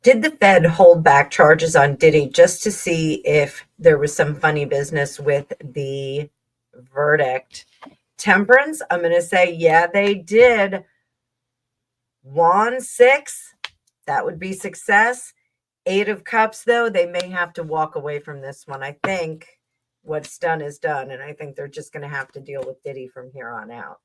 Did the Fed hold back charges on Diddy just to see if there was some funny business with the verdict? Temperance, I'm going to say, yeah, they did. Wand 6, that would be success. 8 of Cups, though, they may have to walk away from this one. I think what's done is done, and I think they're just going to have to deal with Diddy from here on out.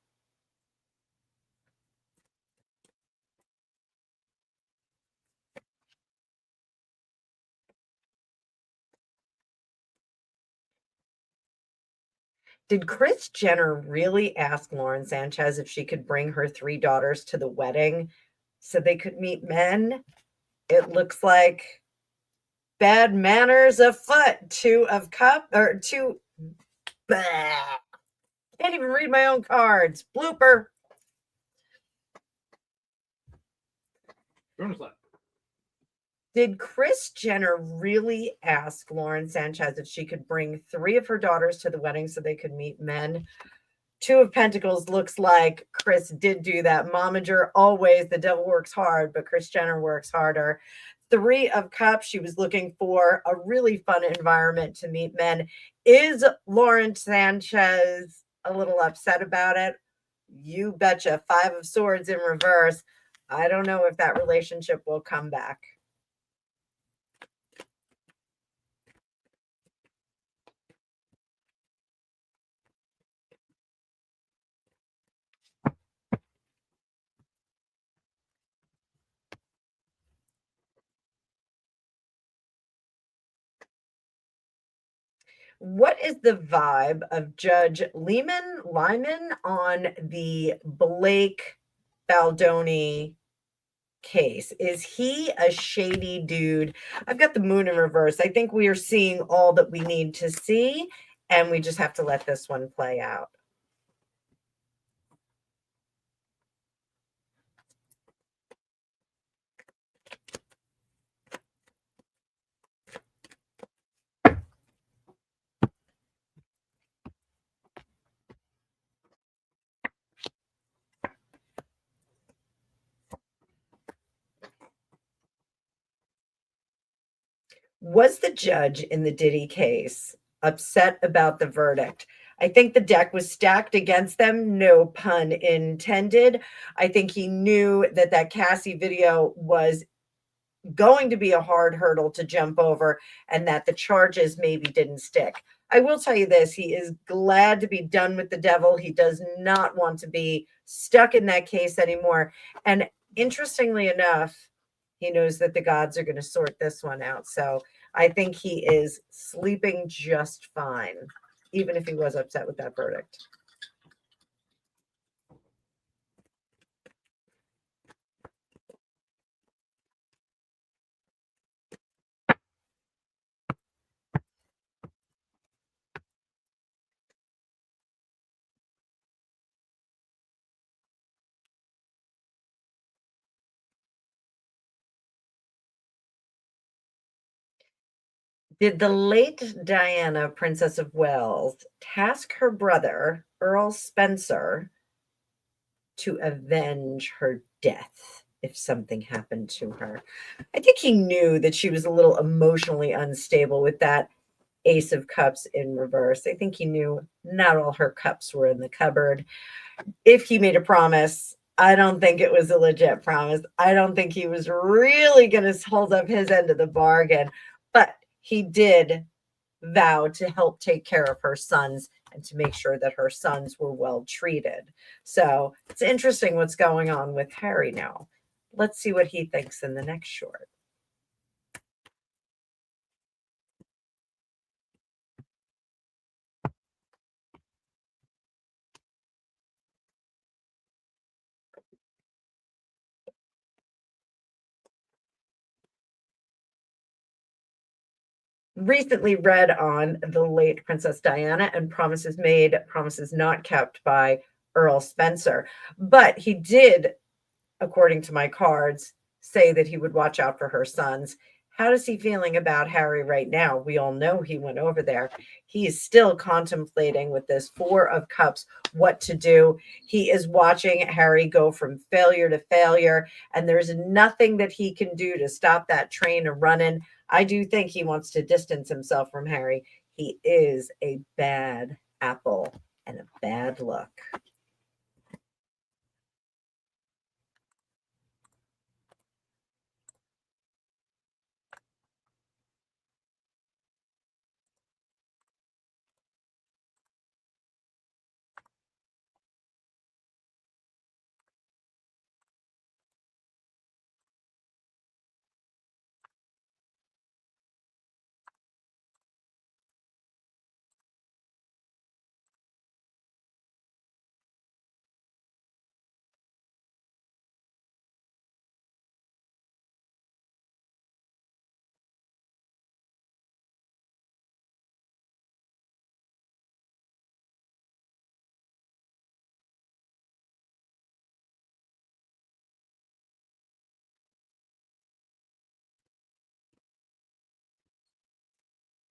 Did Kris Jenner really ask Lauren Sanchez if she could bring her 3 daughters to the wedding so they could meet men? It looks like bad manners afoot. 2 of Cup or 2. Bah. Can't even read my own cards. Blooper. Did Kris Jenner really ask Lauren Sanchez if she could bring 3 of her daughters to the wedding so they could meet men? 2 of Pentacles looks like Kris did do that. Momager, always, the devil works hard, but Kris Jenner works harder. 3 of Cups, she was looking for a really fun environment to meet men. Is Lauren Sanchez a little upset about it? You betcha. 5 of Swords in reverse. I don't know if that relationship will come back. What is the vibe of Judge Lyman on the Blake Baldoni case? Is he a shady dude? I've got the moon in reverse. I think we are seeing all that we need to see, and we just have to let this one play out. Was the judge in the Diddy case upset about the verdict? I think the deck was stacked against them, no pun intended. I think he knew that that Cassie video was going to be a hard hurdle to jump over and that the charges maybe didn't stick. I will tell you this, he is glad to be done with the devil. He does not want to be stuck in that case anymore. And interestingly enough, he knows that the gods are going to sort this one out. So I think he is sleeping just fine, even if he was upset with that verdict. Did the late Diana, Princess of Wales, task her brother, Earl Spencer, to avenge her death if something happened to her? I think he knew that she was a little emotionally unstable with that Ace of Cups in reverse. I think he knew not all her cups were in the cupboard. If he made a promise, I don't think it was a legit promise. I don't think he was really going to hold up his end of the bargain, but he did vow to help take care of her sons and to make sure that her sons were well treated. So it's interesting what's going on with Harry now. Let's see what he thinks in the next short. Recently read on the late Princess Diana and promises made, promises not kept by Earl Spencer. But he did, according to my cards, say that he would watch out for her sons. How is he feeling about Harry right now? We all know he went over there. He is still contemplating with this Four of Cups what to do. He is watching Harry go from failure to failure, and there's nothing that he can do to stop that train running. I do think he wants to distance himself from Harry. He is a bad apple and a bad look.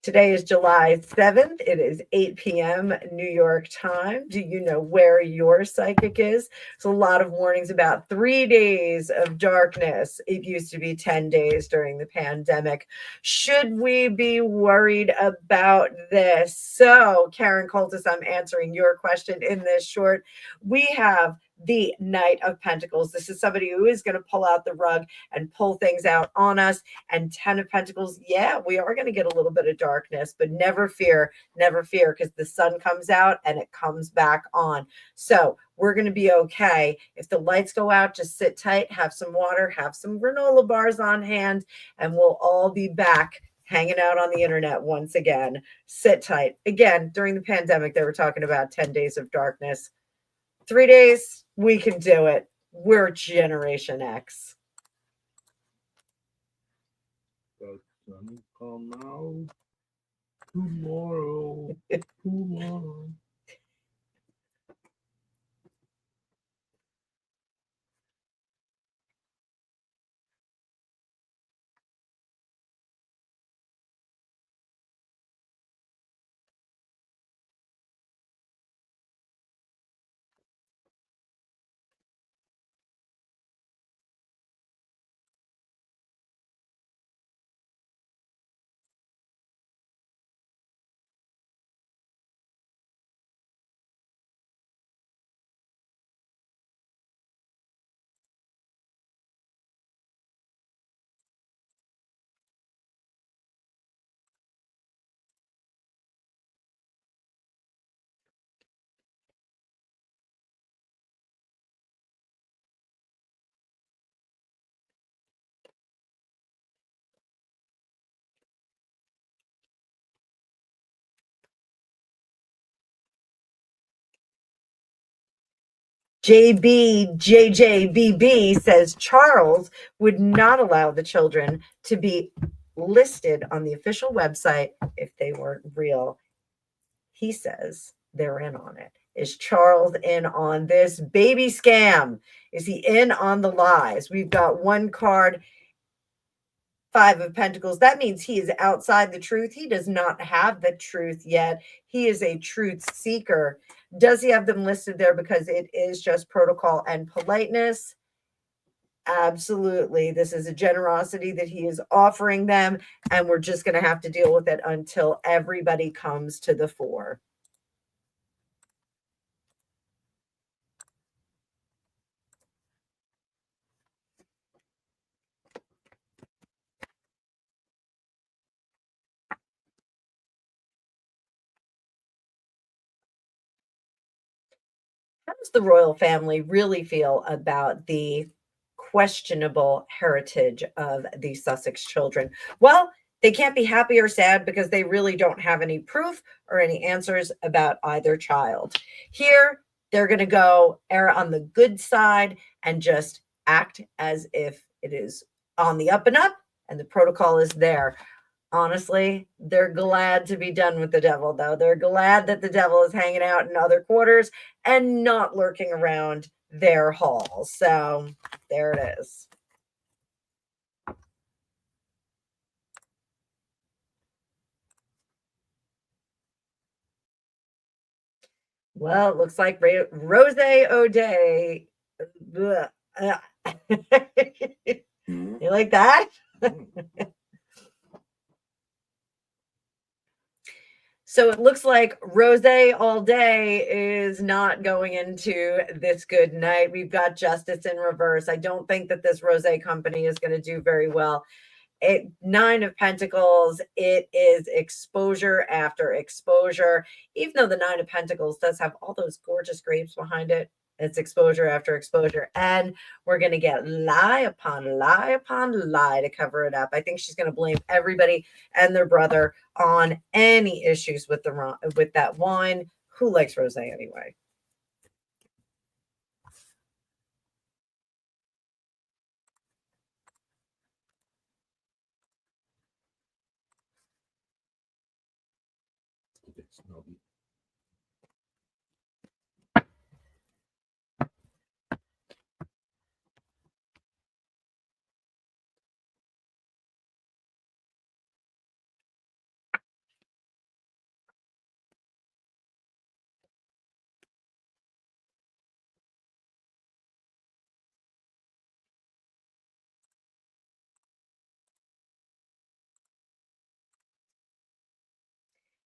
Today is July 7th. It is 8 p.m. New York time. Do you know where your psychic is? It's a lot of warnings about 3 days of darkness. It used to be 10 days during the pandemic. Should we be worried about this? So, Karen Coltis, I'm answering your question in this short. We have the Knight of Pentacles. This is somebody who is going to pull out the rug and pull things out on us. And 10 of Pentacles, yeah, we are going to get a little bit of darkness, but never fear, because the sun comes out and it comes back on. So we're going to be okay. If the lights go out, just sit tight, have some water, have some granola bars on hand, and we'll all be back hanging out on the internet once again. Sit tight. Again, during the pandemic, they were talking about 10 days of darkness. 3 days, we can do it. We're Generation X. The sun come out tomorrow. Tomorrow. JBJJBB says Charles would not allow the children to be listed on the official website if they weren't real. He says they're in on it. Is Charles in on this baby scam? Is he in on the lies? We've got one card, Five of Pentacles. That means he is outside the truth. He does not have the truth yet. He is a truth seeker. Does he have them listed there because it is just protocol and politeness? Absolutely. This is a generosity that he is offering them, and we're just going to have to deal with it until everybody comes to the fore. How does the royal family really feel about the questionable heritage of the Sussex children? Well, they can't be happy or sad because they really don't have any proof or any answers about either child. Here, they're going to go err on the good side and just act as if it is on the up and up and the protocol is there. Honestly, they're glad to be done with the devil, though. They're glad that the devil is hanging out in other quarters and not lurking around their halls. So there it is. Well, it looks like Rose O'Day. Ugh. You like that? So it looks like Rose all day is not going into this good night. We've got justice in reverse. I don't think that this Rose company is going to do very well. Nine of Pentacles, it is exposure after exposure. Even though the Nine of Pentacles does have all those gorgeous grapes behind it, it's exposure after exposure. And we're going to get lie upon lie upon lie to cover it up. I think she's going to blame everybody and their brother on any issues with that wine. Who likes rosé anyway?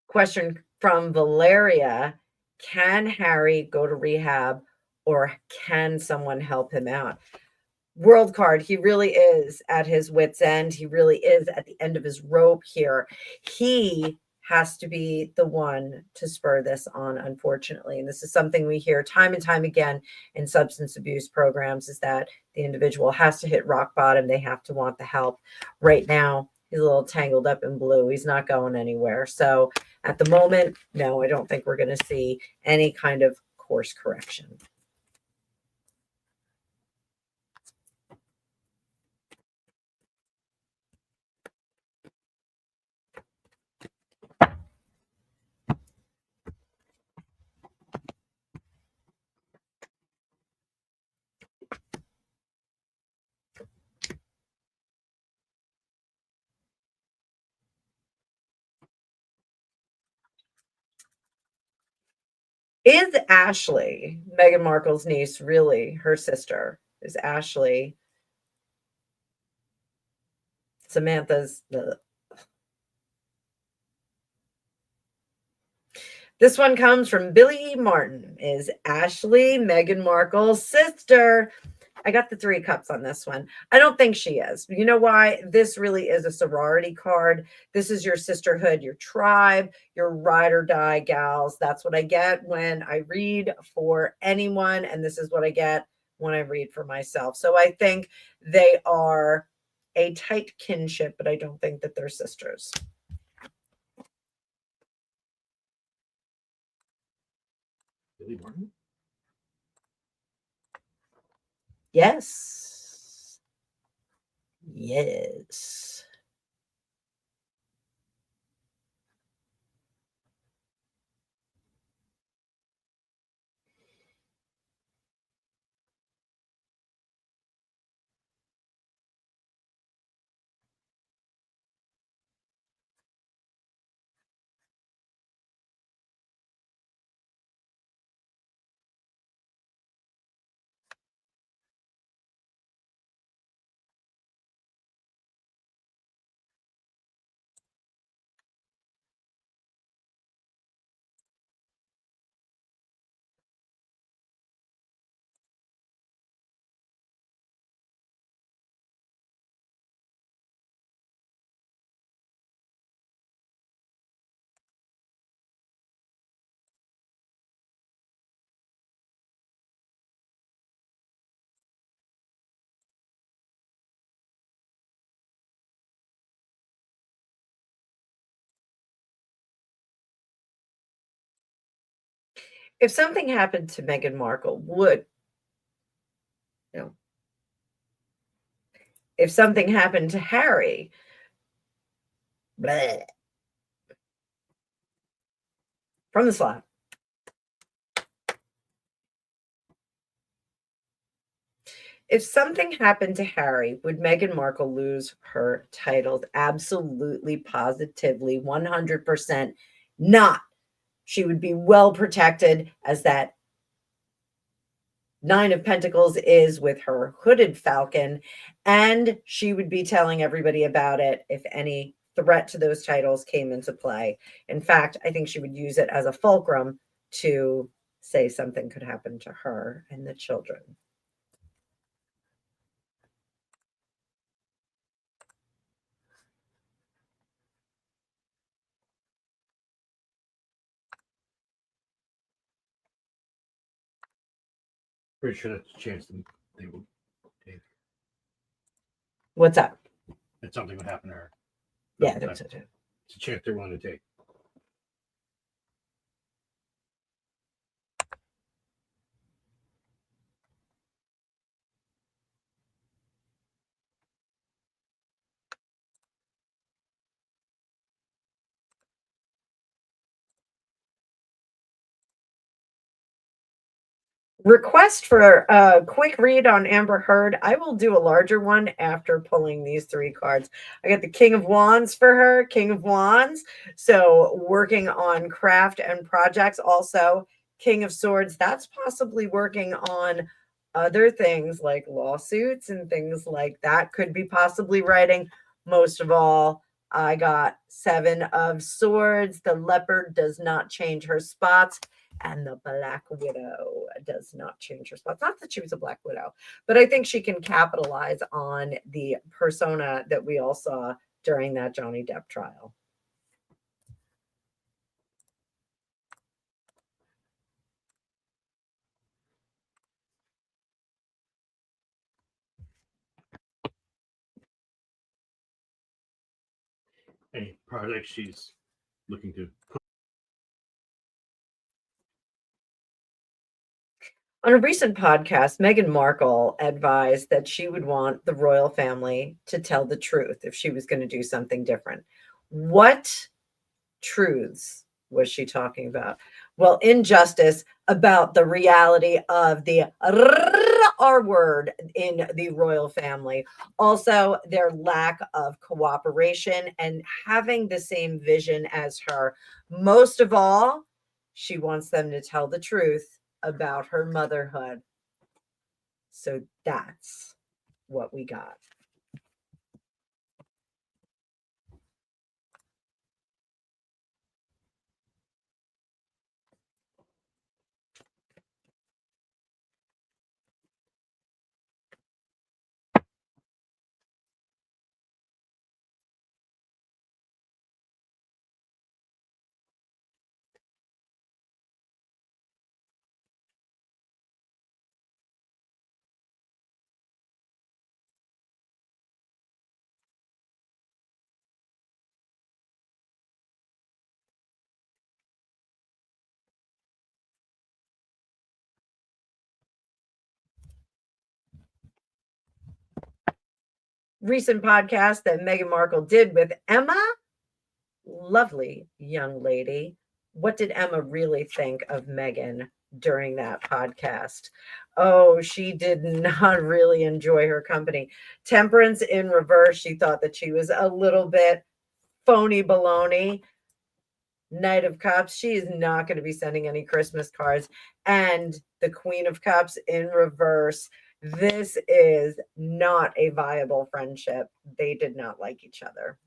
Question from Valeria. Can Harry go to rehab or can someone help him out? World card, he really is at his wit's end. He really is at the end of his rope here. He has to be the one to spur this on, unfortunately. And this is something we hear time and time again in substance abuse programs, is that the individual has to hit rock bottom. They have to want the help. Right now, he's a little tangled up in blue. He's not going anywhere. So at the moment, no, I don't think we're going to see any kind of course correction. Is Ashley, Meghan Markle's niece, really her sister? Is Ashley Samantha's This one comes from Billy Martin. Is Ashley Meghan Markle's sister? I got the 3 cups on this one. I don't think she is. You know why? This really is a sorority card. This is your sisterhood, your tribe, your ride or die gals. That's what I get when I read for anyone. And this is what I get when I read for myself. So I think they are a tight kinship, but I don't think that they're sisters. Billy Martin? Yes. Yes. If something happened to Meghan Markle, you know, if something happened to Harry, bleh, from the slot. If something happened to Harry, would Meghan Markle lose her titles? Absolutely, positively, 100% not. She would be well protected, as that Nine of Pentacles is with her hooded falcon, and she would be telling everybody about it if any threat to those titles came into play. In fact, I think she would use it as a fulcrum to say something could happen to her and the children. Pretty sure that's a chance they will take. What's up? That something would happen to her. Yeah, that's it. It's a chance they're willing to take. Request for a quick read on Amber Heard. I will do a larger one after pulling these three cards. I got the King of Wands for her, King of Wands. So working on craft and projects. Also, King of Swords. That's possibly working on other things like lawsuits and things like that. Could be possibly writing. Most of all, I got Seven of Swords. The leopard does not change her spots. And the Black Widow does not change her spots. Not that she was a Black Widow, but I think she can capitalize on the persona that we all saw during that Johnny Depp trial. Any project she's looking to put. On a recent podcast, Meghan Markle advised that she would want the royal family to tell the truth if she was going to do something different. What truths was she talking about? Well, injustice about the reality of the R word in the royal family. Also, their lack of cooperation and having the same vision as her. Most of all, she wants them to tell the truth about her motherhood. So that's what we got. Recent podcast that Meghan Markle did with Emma. Lovely young lady. What did Emma really think of Meghan during that podcast? Oh, she did not really enjoy her company. Temperance in reverse. She thought that she was a little bit phony baloney. Knight of Cups. She is not going to be sending any Christmas cards. And the Queen of Cups in reverse. This is not a viable friendship. They did not like each other.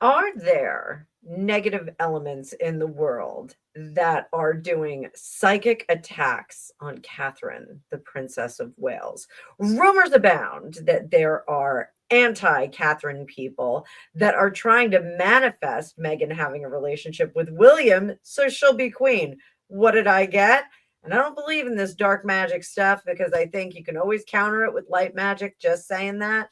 Are there negative elements in the world that are doing psychic attacks on Catherine, the Princess of Wales? Rumors abound that there are anti-Catherine people that are trying to manifest Meghan having a relationship with William so she'll be queen. What did I get? And I don't believe in this dark magic stuff because I think you can always counter it with light magic. Just saying that.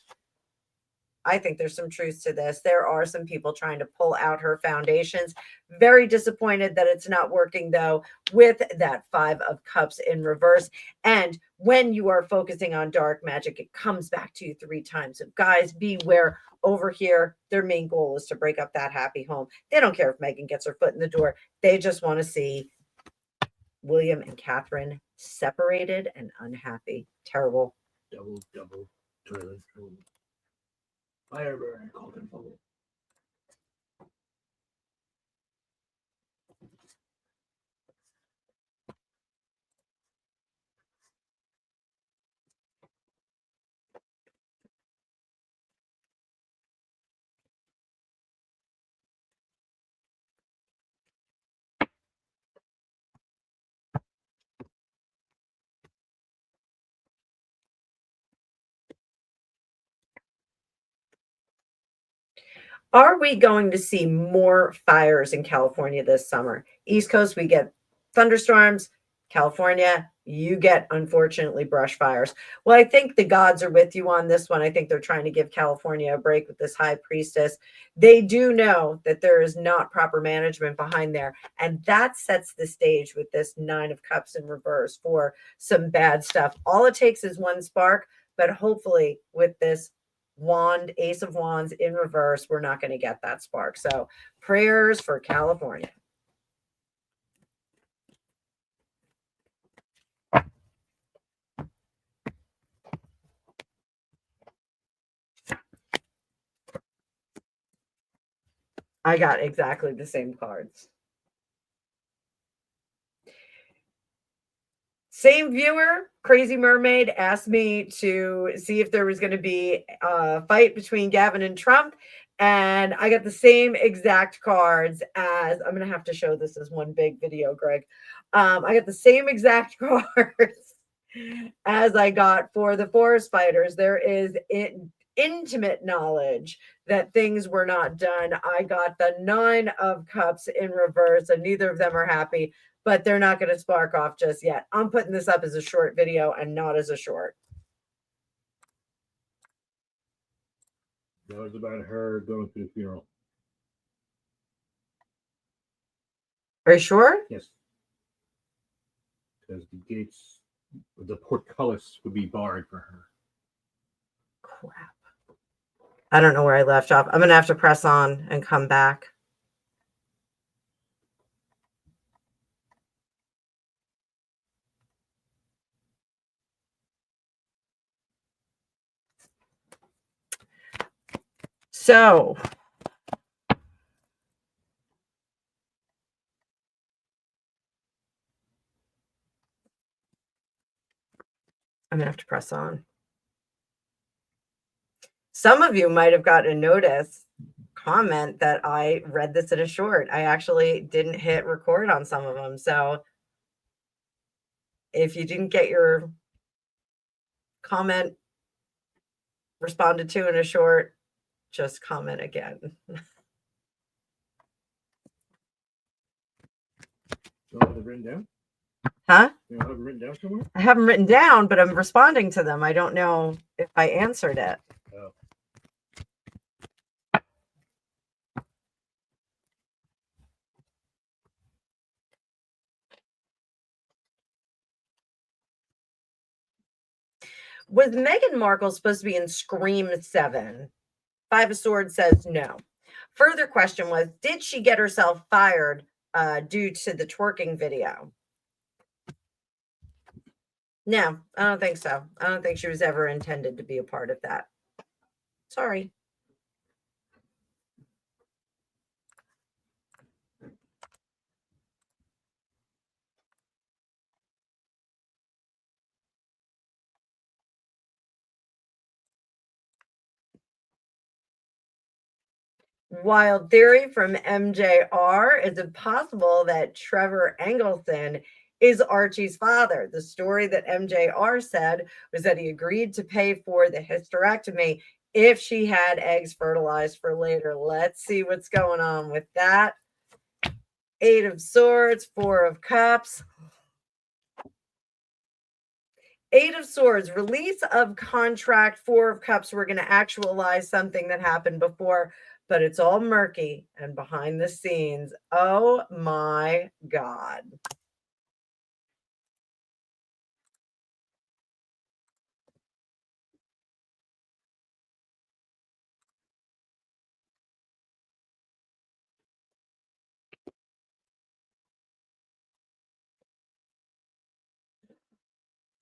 I think there's some truth to this. There are some people trying to pull out her foundations. Very disappointed that it's not working, though, with that 5 of Cups in reverse. And when you are focusing on dark magic, it comes back to you 3 times. So, guys, beware. Over here, their main goal is to break up that happy home. They don't care if Meghan gets her foot in the door. They just want to see William and Catherine separated and unhappy. Terrible. Double toilet roll. Fire burn, cauldron full. Are we going to see more fires in California this summer? East Coast, we get thunderstorms. California, you get, unfortunately, brush fires. Well, I think the gods are with you on this one. I think they're trying to give California a break with this high priestess. They do know that there is not proper management behind there. And that sets the stage with this 9 of Cups in reverse for some bad stuff. All it takes is one spark, but hopefully with this wand, Ace of Wands in reverse, we're not going to get that spark. So prayers for California. I got exactly the same cards. Same viewer, Crazy Mermaid, asked me to see if there was going to be a fight between Gavin and Trump. And I got the same exact cards as, I'm going to have to show this as one big video, Greg. I got the same exact cards as I got for the forest fighters. There is intimate knowledge that things were not done. I got the 9 of Cups in reverse, and neither of them are happy, but they're not going to spark off just yet. I'm putting this up as a short video and not as a short. That was about her going to the funeral. Are you sure? Yes. Because the gates, the portcullis would be barred for her. Crap. I don't know where I left off. I'm going to have to press on and come back. So, I'm going to have to press on. Some of you might have gotten a notice comment that I read this in a short. I actually didn't hit record on some of them. So if you didn't get your comment responded to in a short, just comment again. You don't have it written down? Huh? You don't have it written down somewhere? I have them written down, but I'm responding to them. I don't know if I answered it. Oh. Was Meghan Markle supposed to be in Scream 7? 5 of Swords says no. Further question was, did she get herself fired due to the twerking video? No, I don't think so. I don't think she was ever intended to be a part of that. Sorry. Wild theory from MJR. Is it possible that Trevor Engelson is Archie's father? The story that MJR said was that he agreed to pay for the hysterectomy if she had eggs fertilized for later. Let's see what's going on with that. 8 of Swords, 4 of Cups. 8 of Swords, release of contract. 4 of Cups, we're going to actualize something that happened before, but it's all murky and behind the scenes. Oh my God.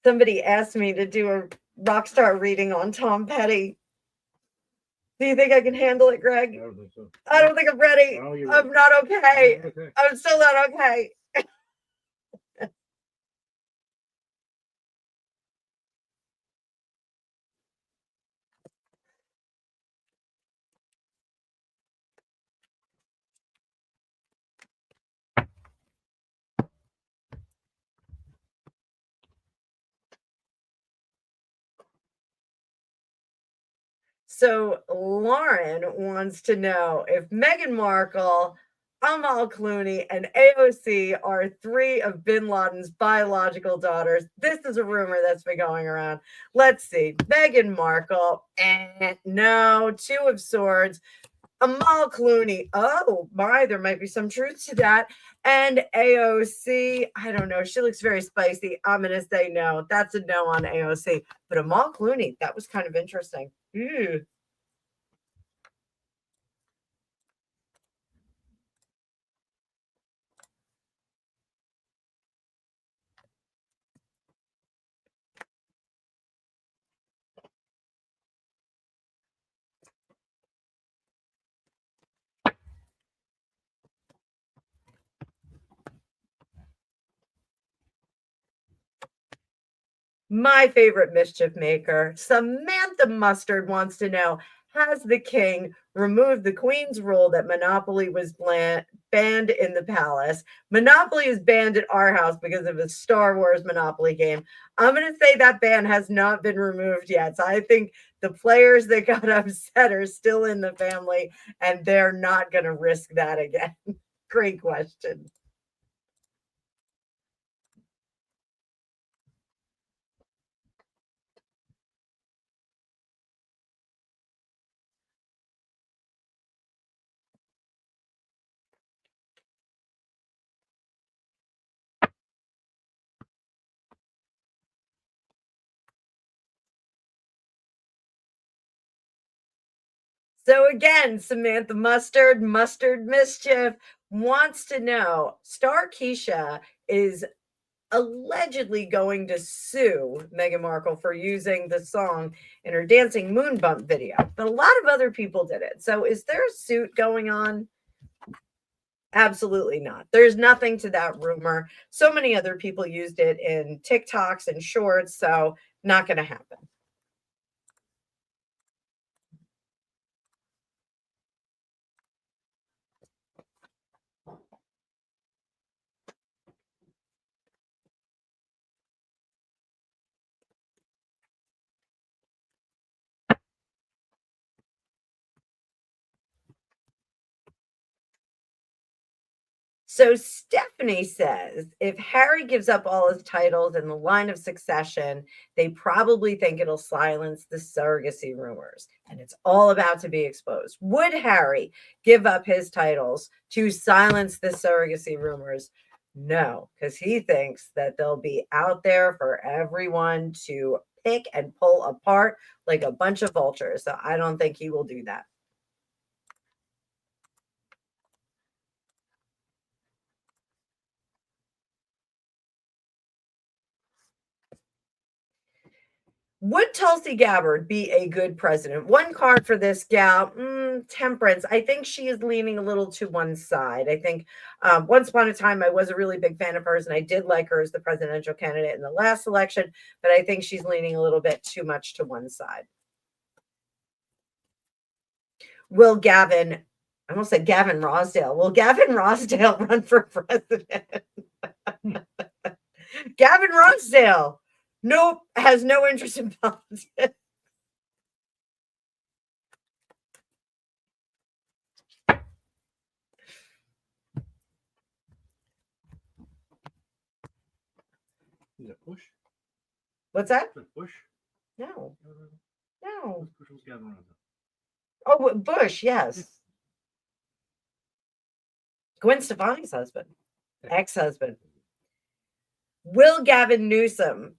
Somebody asked me to do a rock star reading on Tom Petty. Do you think I can handle it, Greg? I don't think so. I don't think I'm ready. Oh, you're I'm ready. not okay. Okay. I'm still not okay. So Lauren wants to know if Meghan Markle, Amal Clooney, and AOC are 3 of Bin Laden's biological daughters. This is a rumor that's been going around. Let's see. Meghan Markle, no. 2 of Swords. Amal Clooney. Oh my, there might be some truth to that. And AOC, I don't know. She looks very spicy. I'm gonna say no. That's a no on AOC. But Amal Clooney, that was kind of interesting. Ew. My favorite mischief maker, Samantha Mustard, wants to know, has the king removed the queen's rule that Monopoly was banned in the palace? Monopoly is banned at our house because of a Star Wars Monopoly game. I'm going to say that ban has not been removed yet. So I think the players that got upset are still in the family and they're not going to risk that again. Great question. So again, Samantha Mustard Mischief wants to know, Star Keisha is allegedly going to sue Meghan Markle for using the song in her Dancing Moon Bump video, but a lot of other people did it. So is there a suit going on? Absolutely not. There's nothing to that rumor. So many other people used it in TikToks and shorts, so not going to happen. So Stephanie says if Harry gives up all his titles in the line of succession, they probably think it'll silence the surrogacy rumors, and it's all about to be exposed. Would Harry give up his titles to silence the surrogacy rumors? No, because he thinks that they'll be out there for everyone to pick and pull apart like a bunch of vultures. So I don't think he will do that. Would Tulsi Gabbard be a good president? One card for this gal, temperance. I think she is leaning a little to one side. I think once upon a time I was a really big fan of hers and I did like her as the presidential candidate in the last election, but I think she's leaning a little bit too much to one side. Will Gavin, I almost said Gavin Rossdale. Will Gavin Rossdale run for president? Gavin Rossdale, nope, has no interest in politics. that Bush? What's that? Is that Bush? No. No. Bush was gathering around. Oh, Bush, yes. Gwen Stefani's husband, ex-husband. Will Gavin Newsom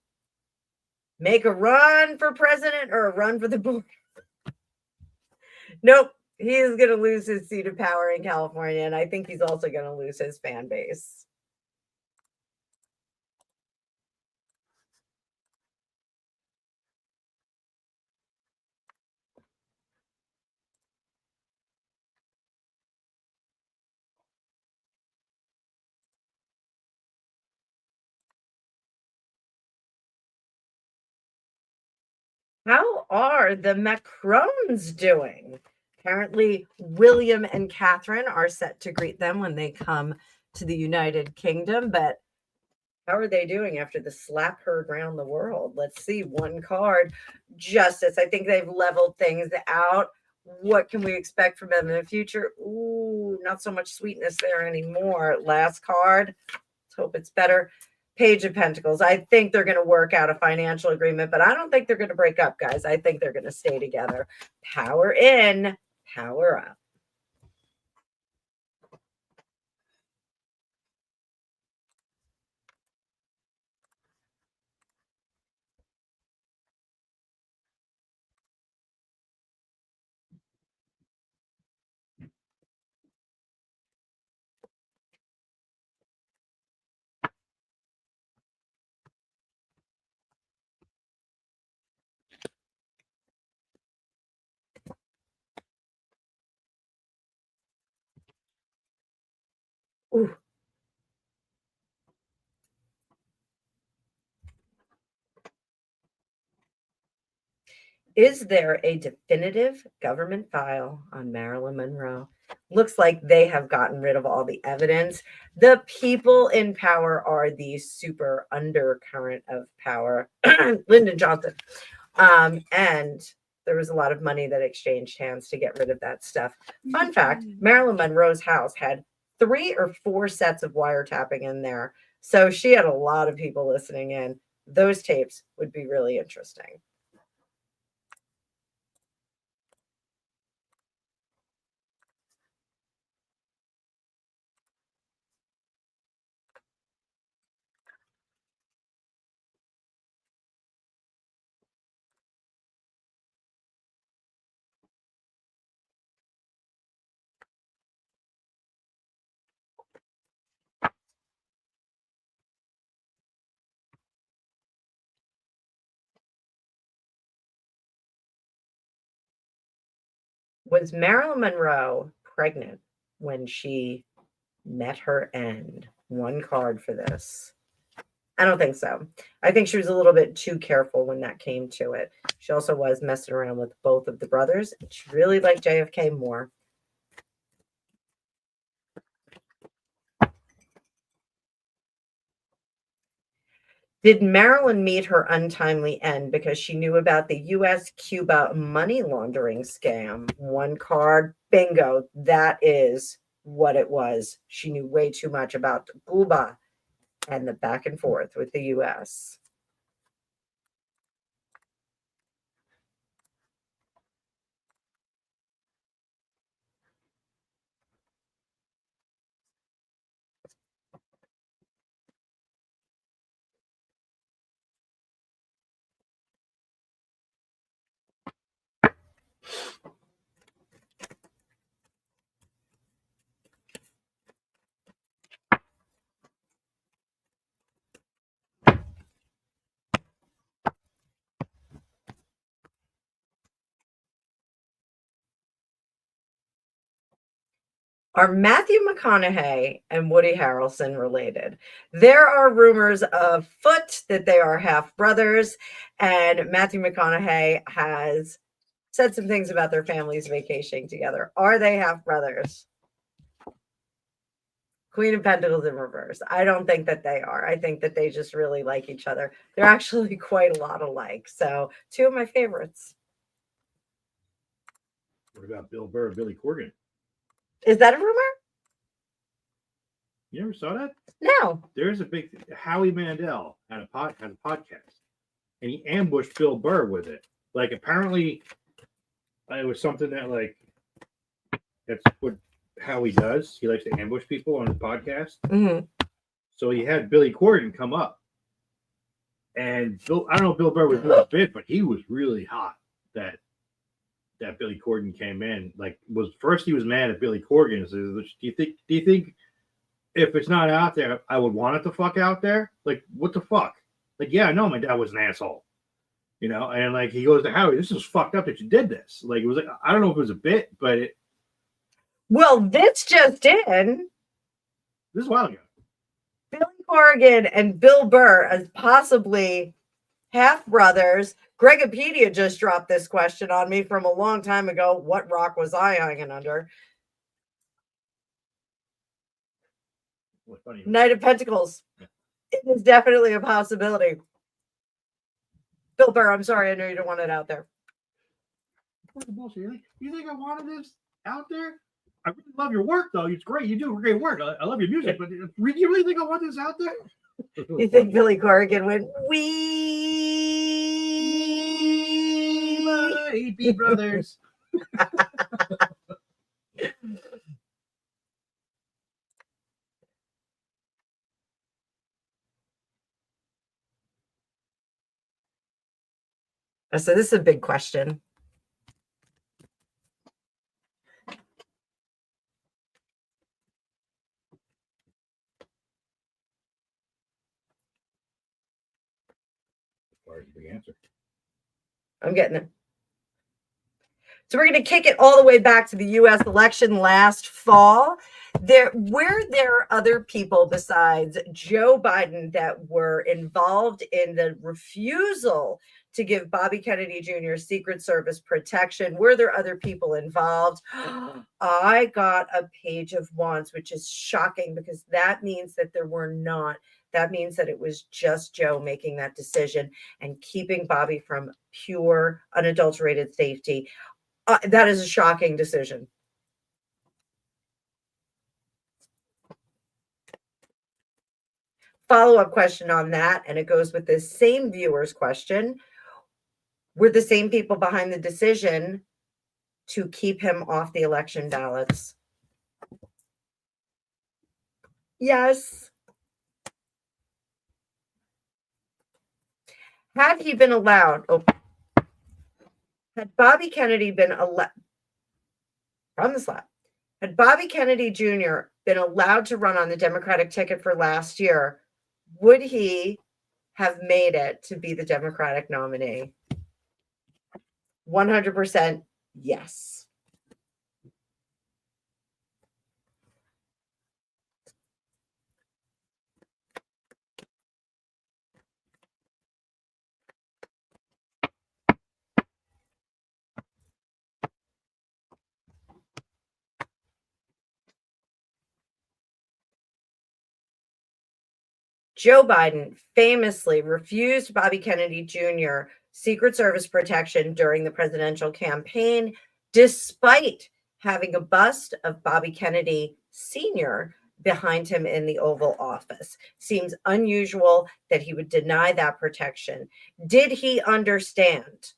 make a run for president or a run for the board? Nope. He is going to lose his seat of power in California, and I think he's also going to lose his fan base. How are the Macrons doing? Apparently, William and Catherine are set to greet them when they come to the United Kingdom, but how are they doing after the slap heard around the world? Let's see. One card, justice. I think they've leveled things out. What can we expect from them in the future? Ooh, not so much sweetness there anymore. Last card. Let's hope it's better. Page of Pentacles. I think they're going to work out a financial agreement, but I don't think they're going to break up, guys. I think they're going to stay together. Power in, power up. Ooh. Is there a definitive government file on Marilyn Monroe? Looks like they have gotten rid of all the evidence. The people in power are the super undercurrent of power. Lyndon Johnson. And there was a lot of money that exchanged hands to get rid of that stuff. Fun fact, Marilyn Monroe's house had 3 or 4 sets of wiretapping in there. So she had a lot of people listening in. Those tapes would be really interesting. Was Marilyn Monroe pregnant when she met her end? One card for this. I don't think so. I think she was a little bit too careful when that came to it. She also was messing around with both of the brothers. She really liked JFK more. Did Marilyn meet her untimely end because she knew about the U.S.-Cuba money laundering scam? One card, bingo. That is what it was. She knew way too much about Cuba and the back and forth with the U.S. Are Matthew McConaughey and Woody Harrelson related? There are rumors afoot that they are half brothers, and Matthew McConaughey has said some things about their families vacationing together. Are they half brothers? Queen of Pentacles in reverse. I don't think that they are. I think that they just really like each other. They're actually quite a lot alike. So, 2 of my favorites. What about Bill Burr, Billy Corgan? Is that a rumor? You never saw that? No. There's a big Howie Mandel had a podcast, and he ambushed Bill Burr with it. Like apparently, it was something that like that's what Howie does. He likes to ambush people on his podcast. Mm-hmm. So he had Billy Corgan come up, and Bill. I don't know if Bill Burr was doing a bit, but he was really hot. That Billy Corgan came in. Like was first he was mad at Billy Corgan. Says, do you think if it's not out there, I would want it to fuck out there? Like what the fuck? Like yeah, I know my dad was an asshole. You know, and like he goes to Howie, this is fucked up that you did this. Like it was like I don't know if it was a bit, but Well, this just in. This is a while ago. Billy Corgan and Bill Burr as possibly half brothers. Gregopedia just dropped this question on me from a long time ago. What rock was I hanging under? What's funny? Knight of Pentacles. Yeah. It is definitely a possibility. Bill Burr, I'm sorry. I know you don't want it out there. What the bullshit? You think I wanted this out there? I really love your work, though. It's great. You do great work. I love your music, but you really think I want this out there? You think Billy Corgan went, we might be brothers. So this is a big question. The answer. I'm getting it. So we're going to kick it all the way back to the U.S. election last fall. There are other people besides Joe Biden that were involved in the refusal to give Bobby Kennedy Jr. Secret Service protection. Were there other people involved? I got a page of wands, which is shocking because that means that there were not. That means that it was just Joe making that decision and keeping Bobby from pure, unadulterated safety. That is a shocking decision. Follow-up question on that, and it goes with this same viewer's question. Were the same people behind the decision to keep him off the election ballots? Yes. Had he been allowed, had Bobby Kennedy been allowed, from the slap, had Bobby Kennedy Jr. been allowed to run on the Democratic ticket for last year, would he have made it to be the Democratic nominee? 100% yes. Joe Biden famously refused Bobby Kennedy Jr. Secret Service protection during the presidential campaign, despite having a bust of Bobby Kennedy Sr. behind him in the Oval Office. Seems unusual that he would deny that protection. Did he understand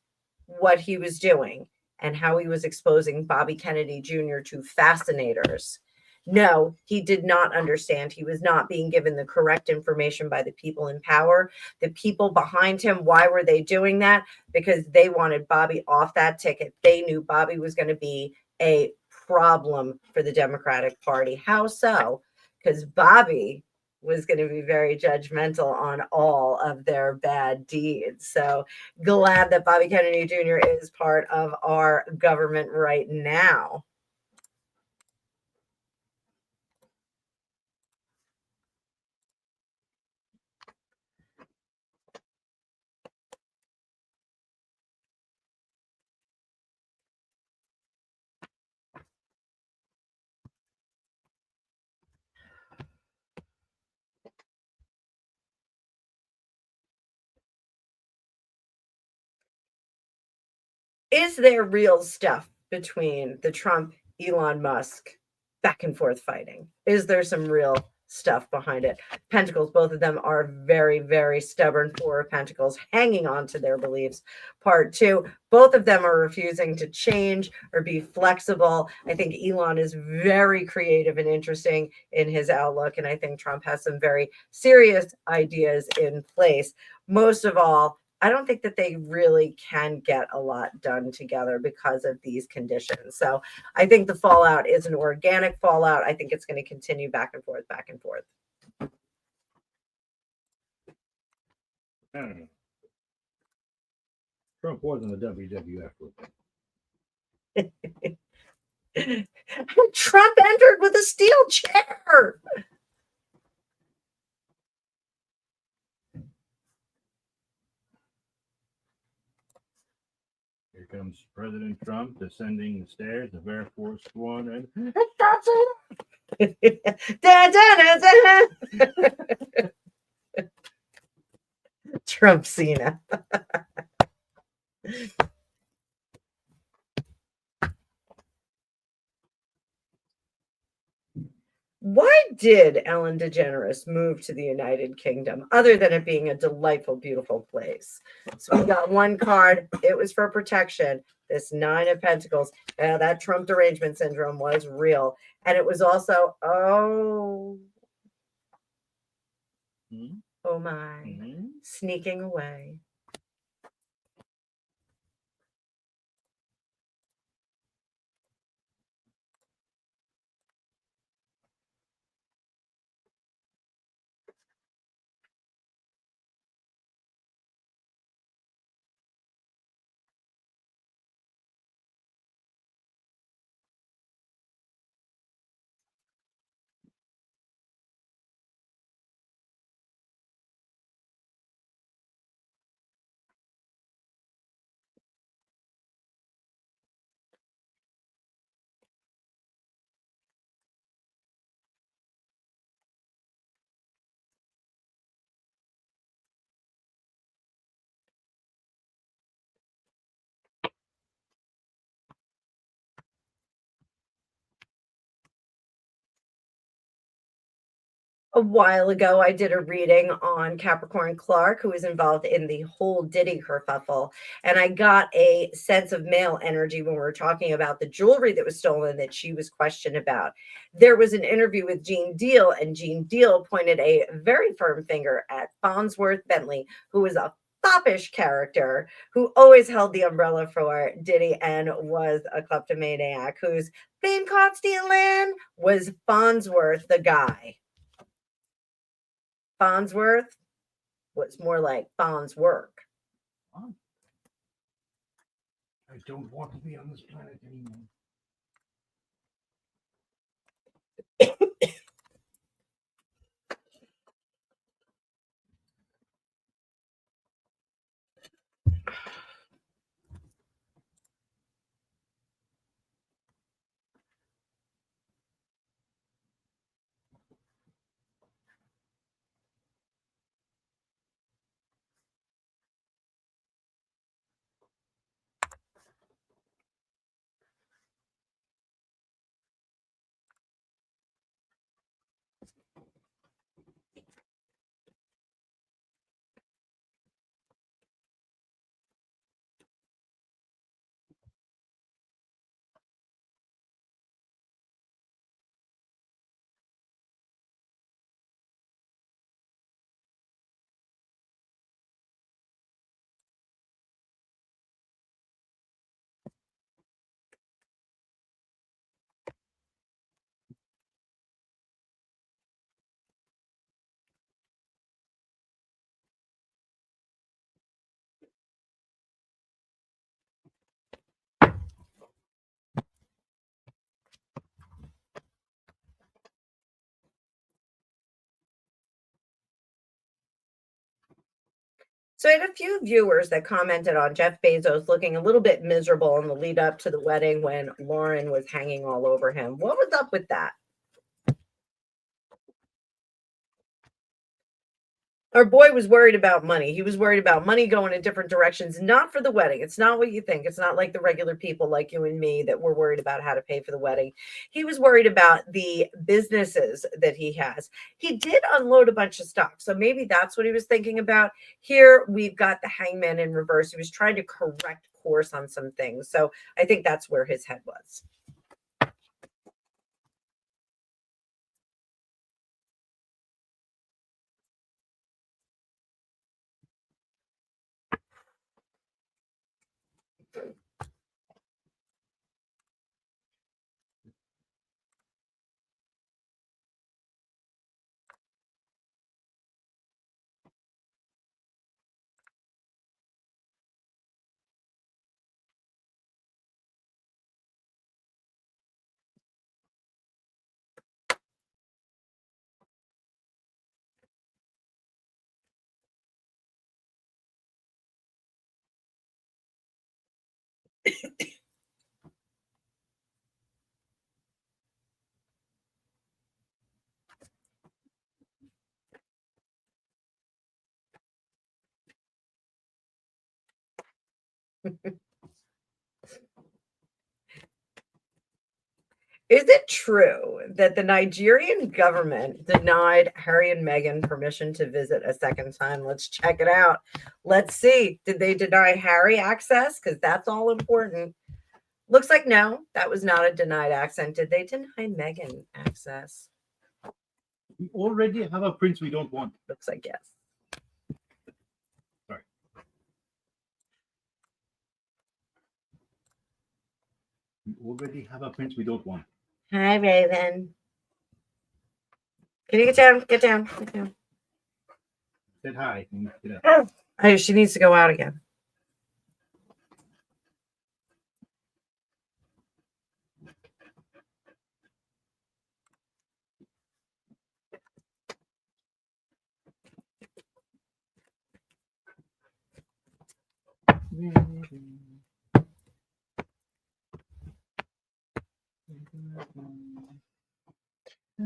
what he was doing and how he was exposing Bobby Kennedy Jr. to fascinators? No, he did not understand. He was not being given the correct information by the people in power. The people behind him, why were they doing that? Because they wanted Bobby off that ticket. They knew Bobby was going to be a problem for the Democratic Party. How so? Because Bobby was going to be very judgmental on all of their bad deeds. So glad that Bobby Kennedy Jr. is part of our government right now. Is there real stuff between the Trump, Elon Musk back and forth fighting? Is there some real stuff behind it. Pentacles, both of them are very, very stubborn. Four of Pentacles, hanging on to their beliefs. Part two, both of them are refusing to change or be flexible. I think Elon is very creative and interesting in his outlook, and I think Trump has some very serious ideas in place. Most of all, I don't think that they really can get a lot done together because of these conditions. So I think the fallout is an organic fallout. I think it's going to continue back and forth, back and forth. I don't know. Trump was in the WWF with it. Trump entered with a steel chair. Here comes President Trump descending the stairs of Air Force One, and Trump Cena. Why did Ellen DeGeneres move to the United Kingdom, other than it being a delightful, beautiful place? So we got one card. It was for protection. This Nine of Pentacles. That Trump derangement syndrome was real. And it was also, oh my, sneaking away. A while ago, I did a reading on Capricorn Clark, who was involved in the whole Diddy kerfuffle. And I got a sense of male energy when we were talking about the jewelry that was stolen that she was questioned about. There was an interview with Gene Deal, and Gene Deal pointed a very firm finger at Farnsworth Bentley, who was a foppish character who always held the umbrella for Diddy and was a kleptomaniac who's been caught stealing. Was Farnsworth the guy? Farnsworth was more like Fawn's work. I don't want to be on this planet anymore. So I had a few viewers that commented on Jeff Bezos looking a little bit miserable in the lead up to the wedding when Lauren was hanging all over him. What was up with that? Our boy was worried about money. He was worried about money going in different directions, not for the wedding. It's not what you think. It's not like the regular people like you and me that were worried about how to pay for the wedding. He was worried about the businesses that he has. He did unload a bunch of stock. So maybe that's what he was thinking about. Here we've got the hangman in reverse. He was trying to correct course on some things. So I think that's where his head was. Is it true that the Nigerian government denied Harry and Meghan permission to visit a second time? Let's check it out. Let's see. Did they deny Harry access? Because that's all important. Looks like no, that was not a denied access. Did they deny Meghan access? We already have a prince we don't want. Looks like yes. Sorry. We already have a prince we don't want. Hi, Raven. Can you get down? Get down. Get down. Said hi. Oh, she needs to go out again.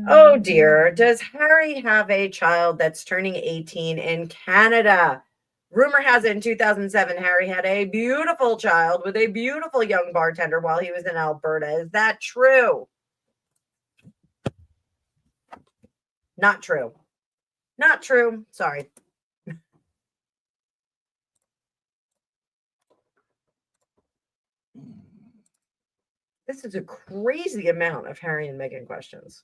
Oh dear. Does Harry have a child that's turning 18 in Canada? Rumor has it in 2007, Harry had a beautiful child with a beautiful young bartender while he was in Alberta. Is that true? Not true. Not true. Sorry. This is a crazy amount of Harry and Meghan questions.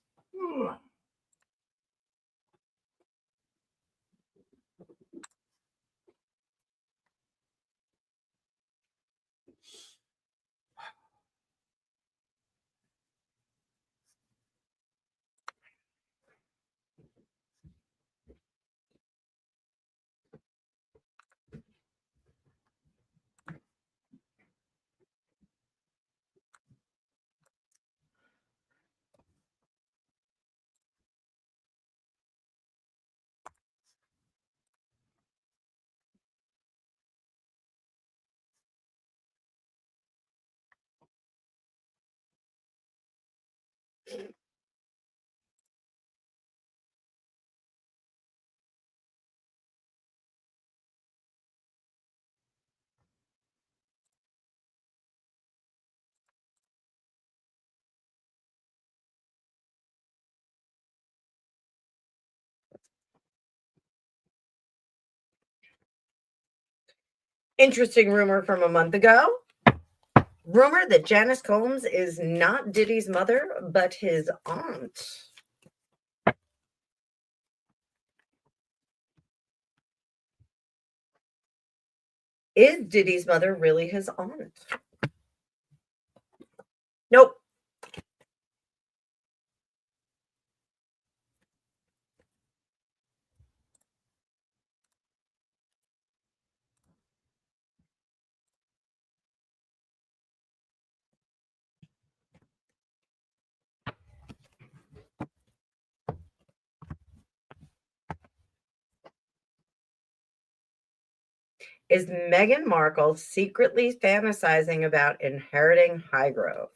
Interesting rumor from a month ago. Rumor that Janice Combs is not Diddy's mother, but his aunt. Is Diddy's mother really his aunt? Nope. Is Meghan Markle secretly fantasizing about inheriting Highgrove?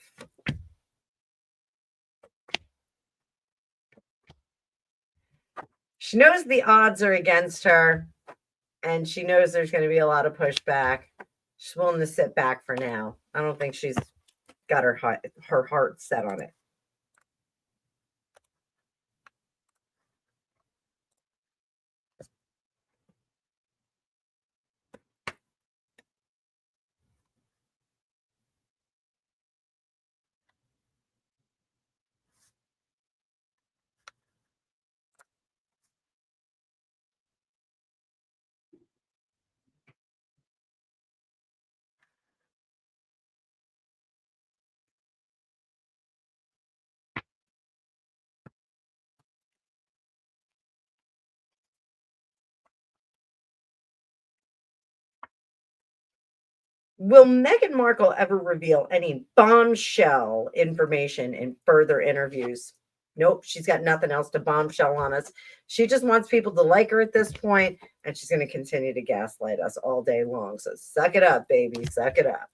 She knows the odds are against her, and she knows there's going to be a lot of pushback. She's willing to sit back for now. I don't think she's got her heart set on it. Will Meghan Markle ever reveal any bombshell information in further interviews? Nope, she's got nothing else to bombshell on us. She just wants people to like her at this point, and she's going to continue to gaslight us all day long. So suck it up, baby. Suck it up.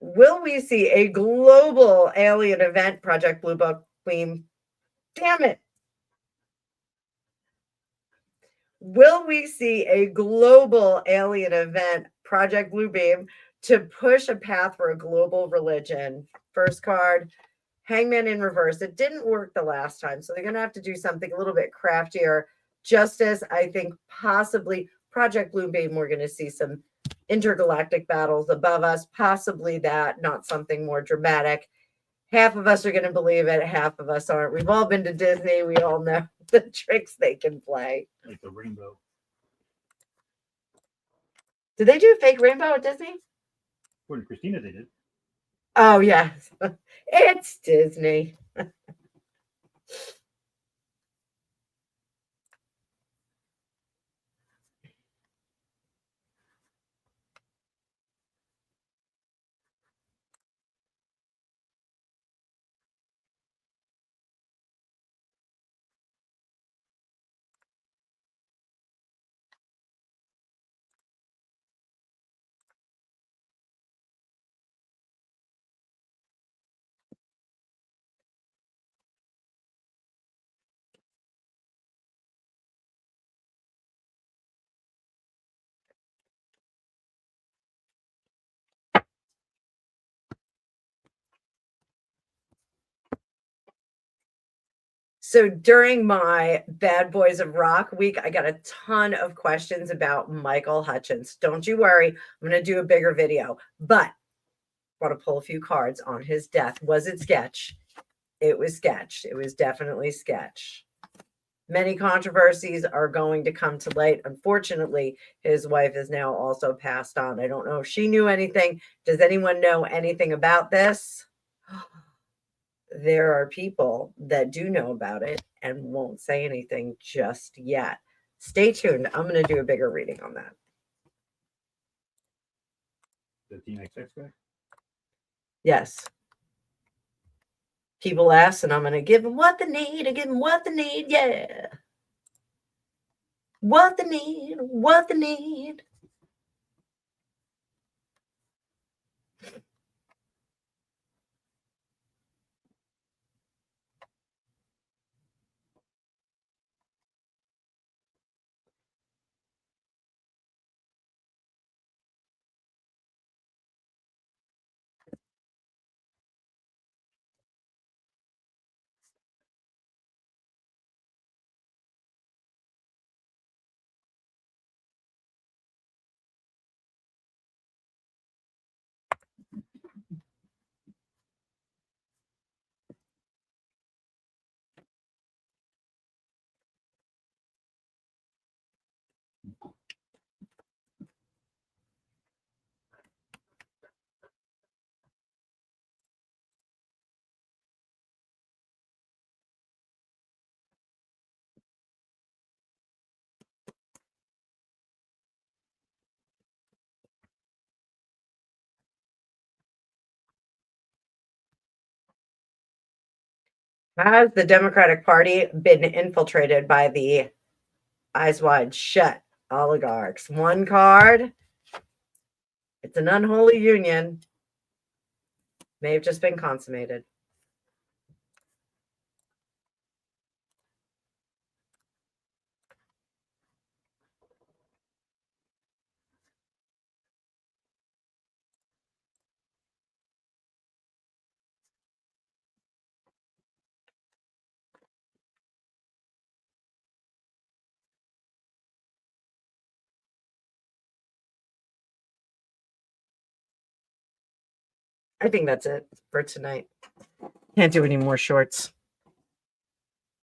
Will we see a global alien event, Project Blue Book Queen? Damn it. Will we see a global alien event, Project Bluebeam, to push a path for a global religion? First card, Hangman in reverse. It didn't work the last time, so they're going to have to do something a little bit craftier. Justice, I think possibly Project Bluebeam, we're going to see some intergalactic battles above us, possibly that, not something more dramatic. Half of us are going to believe it, half of us aren't. We've all been to Disney. We all know the tricks they can play. Like the rainbow. Did they do a fake rainbow at Disney? According to Christina, they did. Oh, yes. It's Disney. So during my Bad Boys of Rock week, I got a ton of questions about Michael Hutchence. Don't you worry, I'm going to do a bigger video, but I want to pull a few cards on his death. Was it sketch? It was sketch. It was definitely sketch. Many controversies are going to come to light. Unfortunately, his wife is now also passed on. I don't know if she knew anything. Does anyone know anything about this? There are people that do know about it and won't say anything just yet. Stay tuned. I'm going to do a bigger reading on that. The TNXX guy? Yes. People ask, and I'm going to give them what they need. I give them what they need. Yeah. What they need. What they need. Has the Democratic Party been infiltrated by the eyes wide shut oligarchs? One card. It's an unholy union. May have just been consummated. I think that's it for tonight. Can't do any more shorts.